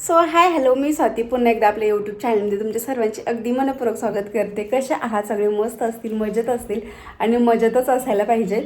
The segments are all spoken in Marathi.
सो हाय हॅलो, मी स्वाती पुन्हा एकदा आपल्या यूट्यूब चॅनलमध्ये तुमच्या सर्वांचे अगदी मनपूर्वक स्वागत करते. कशा आहात? सगळे मस्त असतील, मजेत असतील आणि मजेतच असायला पाहिजे.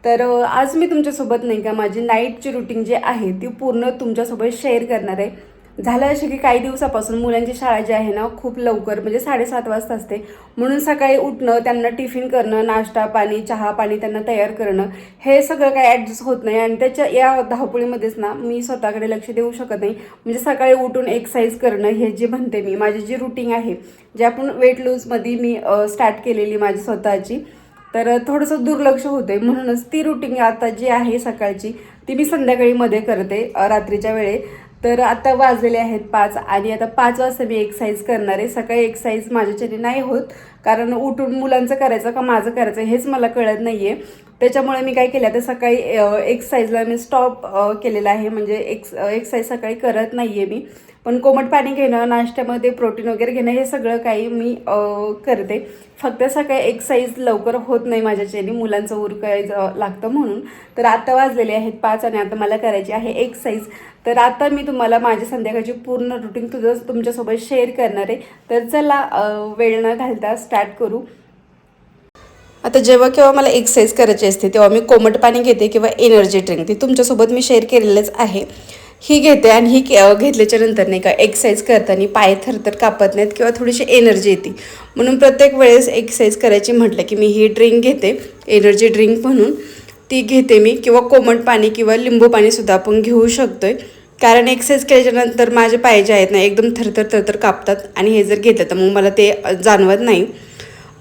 तर आज मी तुमच्यासोबत नाही का माझी नाईटची रुटीन जी आहे ती पूर्ण तुमच्यासोबत शेअर करणार आहे. झालं असे की काही दिवसापासून मुलांची शाळा जी आहे ना खूप लवकर म्हणजे 7:30 वाजता असते, म्हणून सकाळी उठणं, त्यांना टिफिन करणं, नाश्ता पाणी, चहा पाणी त्यांना तयार करणं, हे सगळं काही ॲडजस्ट होत नाही. आणि त्याच्या या धावपळीमध्येच ना मी स्वतःकडे लक्ष देऊ शकत नाही. म्हणजे सकाळी उठून एक्सरसाइज करणं हे जे म्हणते मी माझी जी रुटीन आहे, जे आपण वेट लूजमध्ये मी स्टार्ट केलेली माझी स्वतःची, तर थोडंसं दुर्लक्ष होते. म्हणूनच ती रुटीन आता जी आहे सकाळची ती मी संध्याकाळी मध्ये करते रात्रीच्या वेळे. तर आता वाजलेले आहेत 5 आणि आता 5 वाजता मी एक्सरसाइज करणार आहे. सकाळी एक्सरसाइज माझ्याच्याने नाही होत, कारण उठून मुलांचं करायचं का माझं करायचं हेच मला कळत नाही आहे. त्याच्यामुळे मी काय केलं, आता सकाळी एक्सरसाइजला मी स्टॉप केलेला आहे. म्हणजे एक्सरसाइज सकाळी करत नाही आहे मी, पण कोमट पाणी घेणं, नाश्त्यामध्ये प्रोटीन वगैरे घेणं हे सगळं काही मी करते. फक्त सकाळी एक्सरसाइज लवकर होत नाही माझ्याच्याने, मुलांचं उरकायचं लागतं म्हणून. तर आता वाजलेले आहेत 5 आणि आता मला करायची आहे एक्सरसाइज. तर आता मी तुम्हाला माझ्या संध्याकाळची पूर्ण रुटीन तुमच्यासोबत शेअर करणार आहे. तर चला वेळ न घालता स्टार्ट करू. आता जेव्हा केव्हा मला एक्सरसाइज करायची असते तेव्हा मी कोमट पाणी घेते किंवा एनर्जी ड्रिंक, ती तुमच्यासोबत मी शेअर केलेलंच आहे. ही घेते आणि ही घेतल्याच्या नंतर नाही का एक्सरसाइज करताना पाय थरथर कापत नाहीत किंवा थोडीशी एनर्जी येते. म्हणून प्रत्येक वेळेस एक्सरसाइज करायची म्हटलं की मी ही ड्रिंक घेते, एनर्जी ड्रिंक म्हणून ती घेते मी. किंवा कोमट पाणी किंवा लिंबू पाणीसुद्धा आपण घेऊ शकतोय, कारण एक्सरसाइज केल्याच्यानंतर माझे पाय जे आहेत ना एकदम थरथर थरथर कापतात आणि हे जर घेतलं तर मग मला ते जाणवत नाही.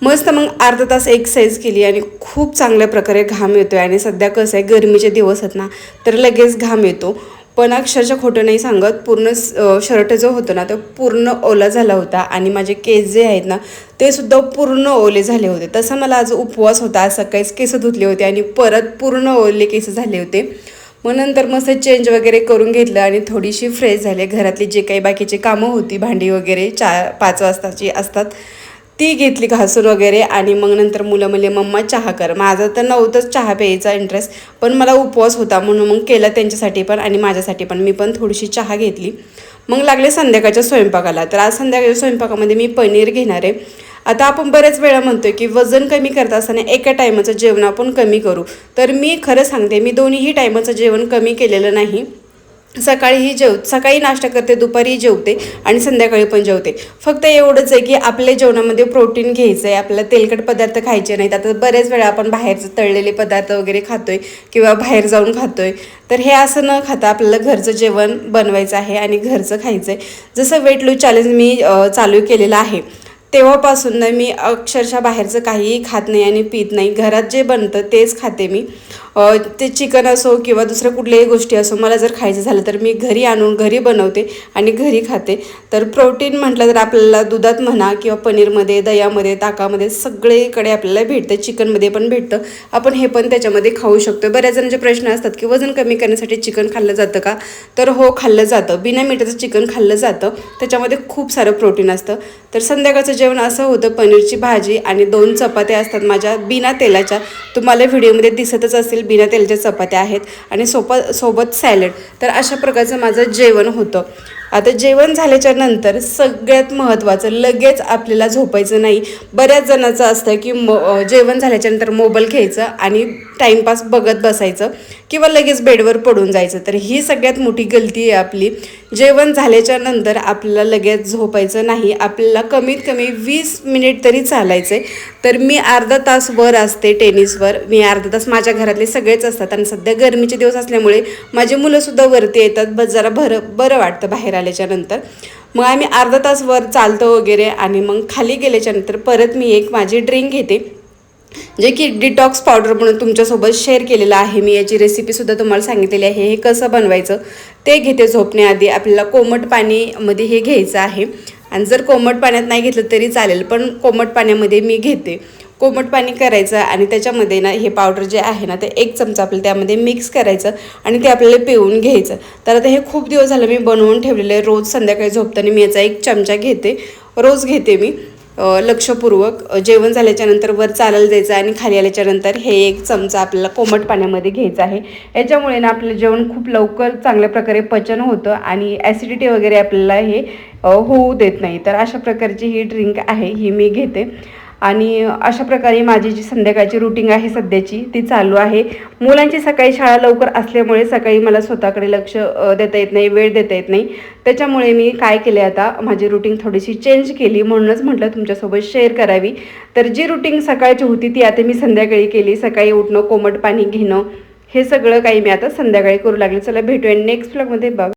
मस्त मग अर्धा तास एक्सरसाइज केली आणि खूप चांगल्या प्रकारे घाम येतो आहे. आणि सध्या कसं आहे, गरमीचे दिवस आहेत ना, तर लगेच घाम येतो. पण अक्षरशः खोटं नाही सांगत, पूर्ण शर्ट जो होतं ना तो पूर्ण ओला झाला होता आणि माझे केस जे आहेत ना ते सुद्धा पूर्ण ओले झाले होते. तसा मला आज उपवास होता, आज सकाळीच केस धुतले होते आणि परत पूर्ण ओले केस झाले होते. मग नंतर मस्त चेंज वगैरे करून घेतलं आणि थोडीशी फ्रेश झाले. घरातली जे काही बाकीची कामं होती, भांडी वगैरे 4-5 वाजताची असतात ती घेतली घासून वगैरे. आणि मग नंतर मुलं म्हणले मम्मा चहा कर. माझा तर नव्हतंच चहा प्यायचा इंटरेस्ट, पण मला उपवास होता म्हणून मग केला त्यांच्यासाठी पण आणि माझ्यासाठी पण. मी पण थोडीशी चहा घेतली. मग लागले संध्याकाळच्या स्वयंपाकाला. तर आज संध्याकाळच्या स्वयंपाकामध्ये मी पनीर घेणार आहे. आता आपण बऱ्याच वेळा म्हणतोय की वजन कमी करत असताना एका टायमाचं जेवण आपण कमी करू. तर मी खरं सांगते, मी दोन्हीही टायमाचं जेवण कमी केलेलं नाही. सकाळी नाश्ता करते, दुपारी जेवते आणि संध्याकाळी पण जेवते. फक्त एवढंच आहे की आपल्या जेवणामध्ये प्रोटीन घ्यायचं आहे, आपल्याला तेलकट पदार्थ खायचे नाहीत. आता बऱ्याच वेळा आपण बाहेरचे तळलेले पदार्थ वगैरे खातोय किंवा बाहेर जाऊन खातोय. तर हे असं न खाता आपल्याला घरचं जेवण बनवायचं आहे आणि घरचं खायचं आहे. जसं वेट लूज चॅलेंज मी चालू केलेलं आहे तेव्हापासून ना मी अक्षरशः बाहेरचं काहीही खात नाही आणि पित नाही. घरात जे बनतं तेच खाते मी. ते चिकन असो किंवा दुसऱ्या कुठल्याही गोष्टी असो, मला जर खायचं झालं तर मी घरी आणून घरी बनवते आणि घरी खाते. तर प्रोटीन म्हटलं तर आपल्याला दुधात म्हणा किंवा पनीरमध्ये, दह्यामध्ये, ताकामध्ये सगळीकडे आपल्याला भेटतं. चिकनमध्ये पण भेटतं, आपण हे पण त्याच्यामध्ये खाऊ शकतो. बऱ्याच जणांचे प्रश्न असतात की वजन कमी करण्यासाठी चिकन खाल्लं जातं का? तर हो, खाल्लं जातं. बिना मिठाचं चिकन खाल्लं जातं, त्याच्यामध्ये खूप सारं प्रोटीन असतं. तर संध्याकाळचं जेवण असं होतं, पनीरची भाजी आणि 2 चपात्या असतात माझ्या बिना तेलाच्या. तुम्हाला व्हिडिओमध्ये दिसतच असेल, बिना तेलाच्या चपात्या आहेत आणि सोबत सॅलड. तर अशा प्रकारचं माझं जेवण होतं. आता जेवण झाल्याच्या नंतर सगळ्यात महत्त्वाचं, लगेच आपल्याला झोपायचं नाही. बऱ्याच जणांचं असतं की जेवण झाल्याच्यानंतर मोबाईल घ्यायचं आणि टाईमपास बघत बसायचं किंवा लगेच बेडवर पडून जायचं. तर ही सगळ्यात मोठी गलती आहे आपली. जेवण झाल्याच्या नंतर आपल्याला लगेच झोपायचं नाही. आपल्याला कमीत कमी 20 मिनिट तरी चालायचं आहे. तर मी अर्धा तास वर असते टेनिसवर. मी अर्धा तास, माझ्या घरातले सगळेच असतात आणि सध्या गरमीचे दिवस असल्यामुळे माझी मुलंसुद्धा वरती येतात. बस जरा बरं वाटतं बाहेर आल्याच्या नंतर. मग आम्ही अर्धा तास वर चालतो वगैरे आणि मग खाली गेल्याच्यानंतर परत मी एक माझी ड्रिंक घेते, जे की डिटॉक्स पावडर म्हणून तुमच्यासोबत शेअर केलेलं आहे. मी याची रेसिपीसुद्धा तुम्हाला सांगितलेली आहे, हे कसं बनवायचं ते घेते. झोपण्याआधी आपल्याला कोमट पाणीमध्ये हे घ्यायचं आहे. आणि जर कोमट पाण्यात नाही घेतलं तरी चालेल, पण कोमट पाण्यामध्ये मी घेते. कोमट पाणी करायचं आणि त्याच्यामध्ये ना हे पावडर जे आहे ना ते 1 चमचा आपल्याला त्यामध्ये मिक्स करायचं आणि ते आपल्याला पिऊन घ्यायचं. तर आता हे खूप दिवस झालं मी बनवून ठेवलेलं आहे. रोज संध्याकाळी झोपताना मी याचा 1 चमचा घेते, रोज घेते मी. लक्षपूर्वक जेवण झाल्याच्यानंतर वर चालायला जायचं आणि खाली आल्याच्यानंतर हे 1 चमचा आपल्याला कोमट पाण्यामध्ये घ्यायचं आहे. याच्यामुळे ना आपलं जेवण खूप लवकर चांगल्या प्रकारे पचन होतं आणि ॲसिडिटी वगैरे आपल्याला हे होऊ देत नाही. तर अशा प्रकारची ही ड्रिंक आहे, ही मी घेते. आणि अशा प्रकारे माझी जी संध्याकाळची रुटीन आहे सध्याची ती चालू आहे. मुलांची सकाळी शाळा लवकर असल्यामुळे सकाळी मला स्वतःकडे लक्ष देता येत नाही, वेळ देता येत नाही. त्याच्यामुळे मी काय केले, आता माझी रुटीन थोडीशी चेंज केली, म्हणूनच म्हटलं तुमच्यासोबत शेअर करावी. तर जी रुटीन सकाळची होती ती आता मी संध्याकाळी केली. सकाळी उठणं, कोमट पाणी घेणं, हे सगळं काही मी आता संध्याकाळी करू लागले. चला भेटूया नेक्स्ट व्लॉगमध्ये. बघ.